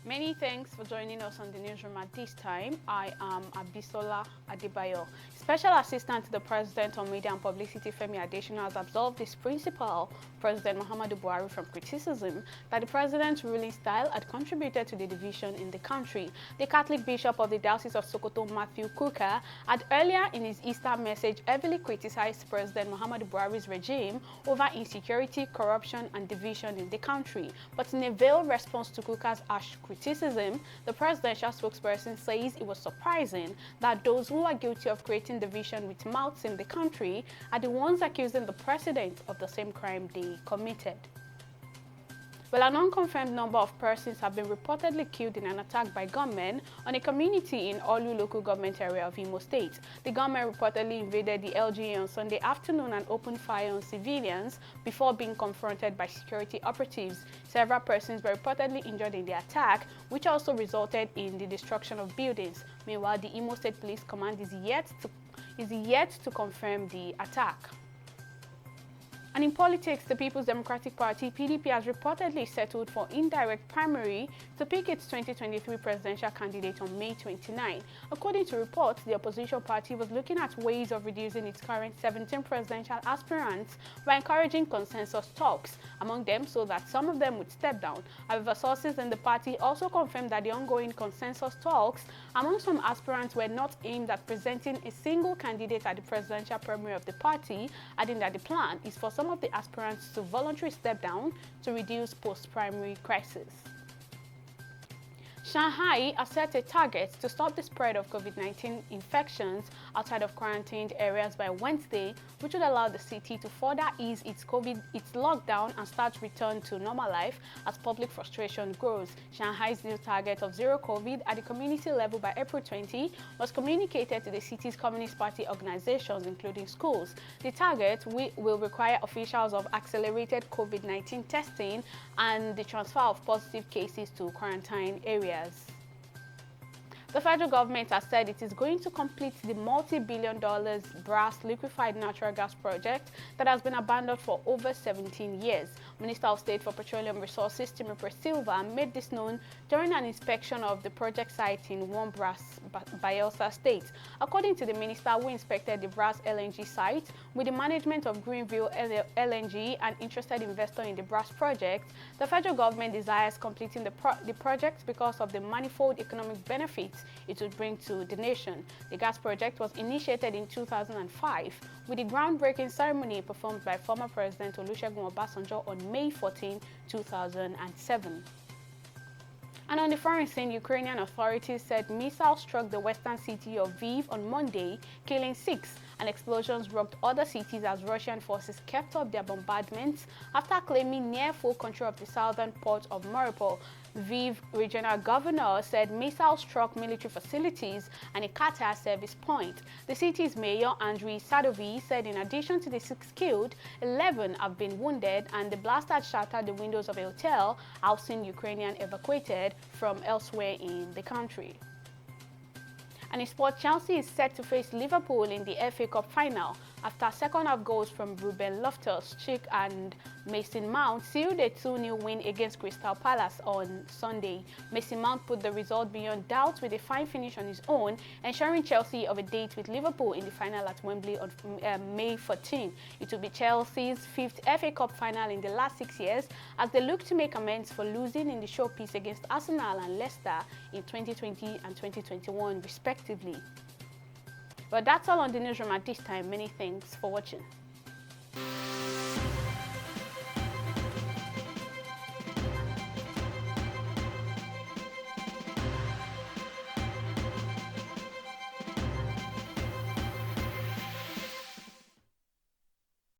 Many thanks for joining us on the newsroom at this time. I am Abisola Adebayo. Special Assistant to the President on Media and Publicity Femi Adesina has absolved his principal, President Muhammadu Buhari, from criticism that the president's ruling style had contributed to the division in the country. The Catholic Bishop of the Diocese of Sokoto, Matthew Kuka, had earlier in his Easter message heavily criticized President Muhammadu Buhari's regime over insecurity, corruption, and division in the country. But in a veiled response to Kuka's harsh criticism, the presidential spokesperson says it was surprising that those who are guilty of creating division with mouths in the country are the ones accusing the president of the same crime they committed. Well, an unconfirmed number of persons have been reportedly killed in an attack by gunmen on a community in Olu local government area of Imo State. The gunmen reportedly invaded the LGA on Sunday afternoon and opened fire on civilians before being confronted by security operatives. Several persons were reportedly injured in the attack, which also resulted in the destruction of buildings. Meanwhile, the Imo State Police Command is yet to confirm the attack. And in politics, the People's Democratic Party, PDP, has reportedly settled for indirect primary to pick its 2023 presidential candidate on May 29. According to reports, the opposition party was looking at ways of reducing its current 17 presidential aspirants by encouraging consensus talks among them so that some of them would step down. However, sources in the party also confirmed that the ongoing consensus talks among some aspirants were not aimed at presenting a single candidate at the presidential primary of the party, adding that the plan is for some of the aspirants to voluntarily step down to reduce post-primary crisis. Shanghai has set a target to stop the spread of COVID-19 infections outside of quarantined areas by Wednesday, which would allow the city to further ease its lockdown and start return to normal life as public frustration grows. Shanghai's new target of zero COVID at the community level by April 20 was communicated to the city's Communist Party organizations, including schools. The target will require officials of accelerated COVID-19 testing and the transfer of positive cases to quarantine areas. The federal government has said it is going to complete the multi-billion-dollar Brass liquefied natural gas project that has been abandoned for over 17 years. Minister of State for Petroleum Resources, Timothy Silva, made this known during an inspection of the project site in One Brass, Bayelsa State. According to the minister, who inspected the Brass LNG site with the management of Greenville LNG, an interested investor in the Brass project, the federal government desires completing the project because of the manifold economic benefits it would bring to the nation. The gas project was initiated in 2005 with the groundbreaking ceremony performed by former President Olusegun Obasanjo on May 14, 2007. And on the foreign scene, Ukrainian authorities said missiles struck the western city of Lviv on Monday, killing 6, and explosions rocked other cities as Russian forces kept up their bombardments after claiming near full control of the southern port of Mariupol. Lviv regional governor said missiles struck military facilities and a Qatar service point. The city's mayor, Andriy Sadovi, said in addition to the 6 killed, 11 have been wounded, and the blast had shattered the windows of a hotel housing Ukrainian evacuated from elsewhere in the country. And in sport, Chelsea is set to face Liverpool in the FA Cup final after second-half goals from Ruben Loftus-Cheek and Mason Mount sealed a 2-0 win against Crystal Palace on Sunday. Mason Mount put the result beyond doubt with a fine finish on his own, ensuring Chelsea of a date with Liverpool in the final at Wembley on May 14. It will be Chelsea's 5th FA Cup final in the last 6 years as they look to make amends for losing in the showpiece against Arsenal and Leicester in 2020 and 2021 respectively. But that's all on the newsroom at this time. Many thanks for watching.